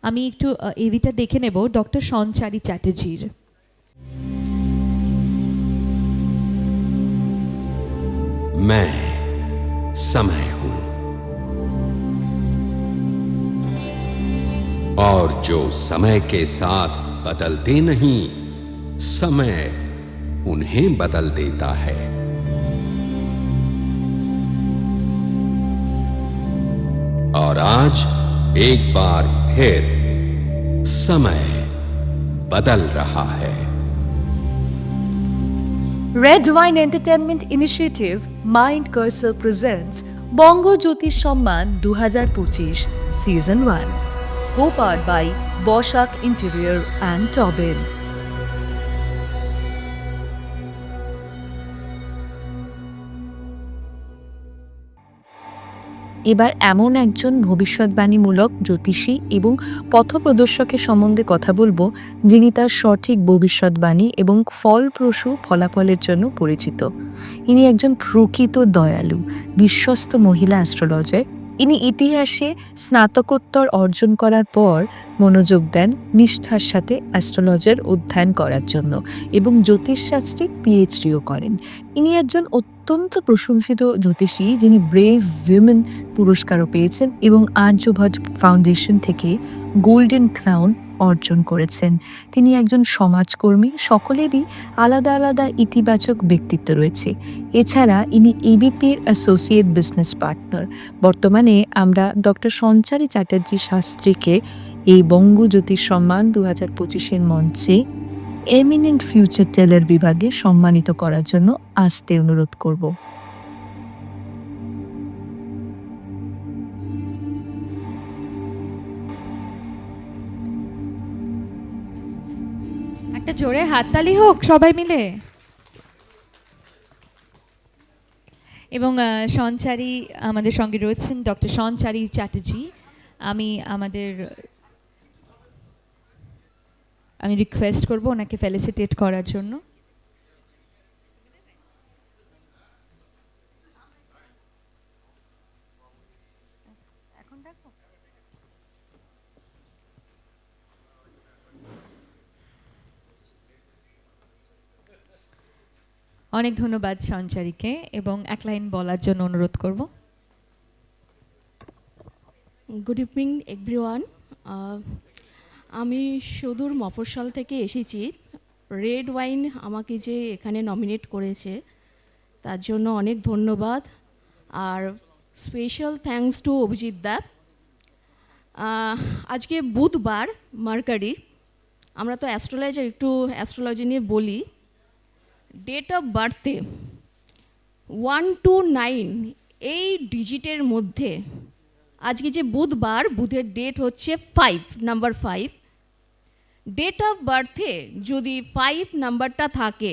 আমি একটু এভিটা দেখে নেব ডক্টর সঞ্চারী চ্যাটার্জির। मैं समय हूं और जो समय के साथ बदलते नहीं, समय उन्हें बदल देता है। और आज एक बार फिर समय बदल रहा है। Red Wine Entertainment Initiative Mind Cursor presents Bongo Jyotish Samman 2025 Season 1, co-powered by Boshak Interior and Tobin. এবার এমন একজন ভবিষ্যৎবাণীমূলক জ্যোতিষী এবং পথপ্রদর্শকের সম্বন্ধে কথা বলবো, যিনি তার সঠিক ভবিষ্যৎবাণী এবং ফলপ্রসূ ফলাফলের জন্য পরিচিত। ইনি একজন প্রকৃত দয়ালু, বিশ্বস্ত মহিলা অ্যাস্ট্রোলজার। ইনি ইতিহাসে স্নাতকোত্তর অর্জন করার পর মনোযোগ দেন নিষ্ঠার সাথে অ্যাস্ট্রোলজার অধ্যয়ন করার জন্য এবং জ্যোতিষশাস্ত্রে পিএইচডিও করেন। ইনি একজন অত্যন্ত প্রশংসিত জ্যোতিষী, যিনি ব্রেভ উইমেন পুরস্কারও পেয়েছেন এবং আর্যভট্ট ফাউন্ডেশন থেকে গোল্ডেন ক্রাউন অর্জন করেছেন। তিনি একজন সমাজকর্মী, সকলেরই আলাদা আলাদা ইতিবাচক ব্যক্তিত্ব রয়েছে। এছাড়া ইনি এবিপির অ্যাসোসিয়েট বিজনেস পার্টনার। বর্তমানে আমরা ডক্টর সঞ্চারী চ্যাটার্জি শাস্ত্রীকে এই বঙ্গ জ্যোতিষ সম্মান 2025-এর মঞ্চে এমিনেন্ট ফিউচার টেলার বিভাগে সম্মানিত করার জন্য আসতে অনুরোধ করব। একটা জোরে হাততালি হোক সবাই মিলে। এবং সঞ্চারী আমাদের সঙ্গে রয়েছেন ডক্টর সঞ্চারী চ্যাটার্জি। আমি রিকোয়েস্ট করব ওনাকে ফেলিসিটেট করার জন্য। অনেক ধন্যবাদ সঞ্চারীকে, এবং এক লাইন বলার জন্য অনুরোধ করব। Good evening everyone. আমি সুদূর মফস্বল থেকে এসেছি। রেড ওয়াইন আমাকে যে এখানে নমিনেট করেছে তার জন্য অনেক ধন্যবাদ, আর স্পেশাল থ্যাঙ্কস টু অভিজিৎ দা। আজকে বুধবার, মার্কারি। আমরা তো অ্যাস্ট্রোলজার, একটু অ্যাস্ট্রোলজি নিয়ে বলি। ডেট অফ বার্থে 1 to 9 এই ডিজিটের মধ্যে আজকে যে বুধবার, বুধের ডেট হচ্ছে 5, নাম্বার 5। ডেট অফ বার্থে যদি 5 নাম্বারটা থাকে,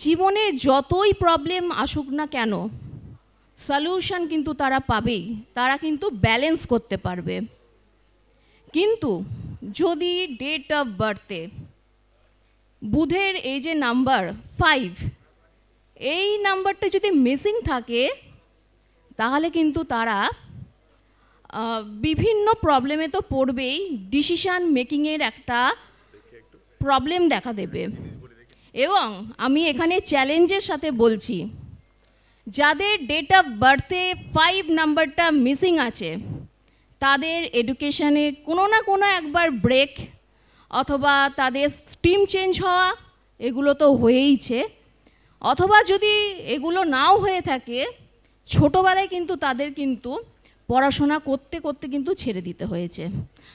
জীবনে যতই প্রবলেম আসুক না কেন সলিউশন কিন্তু তারা পাবেই, তারা কিন্তু ব্যালেন্স করতে পারবে। কিন্তু যদি ডেট অফ বার্থে বুধের এই যে নাম্বার 5, এই নাম্বারটা যদি মিসিং থাকে, তাহলে কিন্তু তারা বিভিন্ন প্রবলেমে তো পড়বেই, ডিসিশান মেকিংয়ের একটা প্রবলেম দেখা দেবে। এবং আমি এখানে চ্যালেঞ্জের সাথে বলছি, যাদের ডেট অফ বার্থে 5 নাম্বারটা মিসিং আছে, তাদের এডুকেশানে কোনো না কোনো একবার ব্রেক অথবা তাদের স্ট্রিম চেঞ্জ হওয়া, এগুলো তো হয়েইছে। অথবা যদি এগুলো নাও হয়ে থাকে, ছোটোবেলায় কিন্তু তাদের কিন্তু পড়াশোনা করতে করতে কিন্তু ছেড়ে দিতে হয়েছে।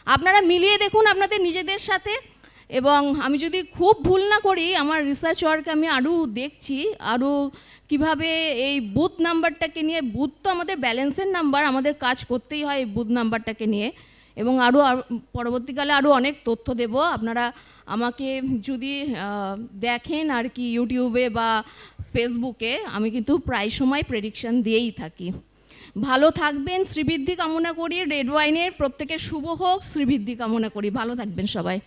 আপনারা মিলিয়ে দেখুন আপনাদের নিজেদের সাথে। এবং আমি যদি খুব ভুল না করি, আমার রিসার্চ ওয়ার্ক আমি আরও দেখছি, আরও কিভাবে এই বুধ নাম্বারটাকে নিয়ে, বুধ তো আমাদের ব্যালেন্সের নাম্বার, আমাদের কাজ করতেই হয় এই বুধ নাম্বারটাকে নিয়ে। এবং আরও পরবর্তীকালে আরও অনেক তথ্য দেব। আপনারা আমাকে যদি দেখেন আর কি ইউটিউবে বা ফেসবুকে, আমি কিন্তু প্রায় সময় প্রেডিকশান দিয়েই থাকি। ভালো থাকবেন, শ্রীবৃদ্ধি কামনা করি। রেড ওয়াইনের প্রত্যেকের শুভ হোক, শ্রীবৃদ্ধি কামনা করি। ভালো থাকবেন সবাই।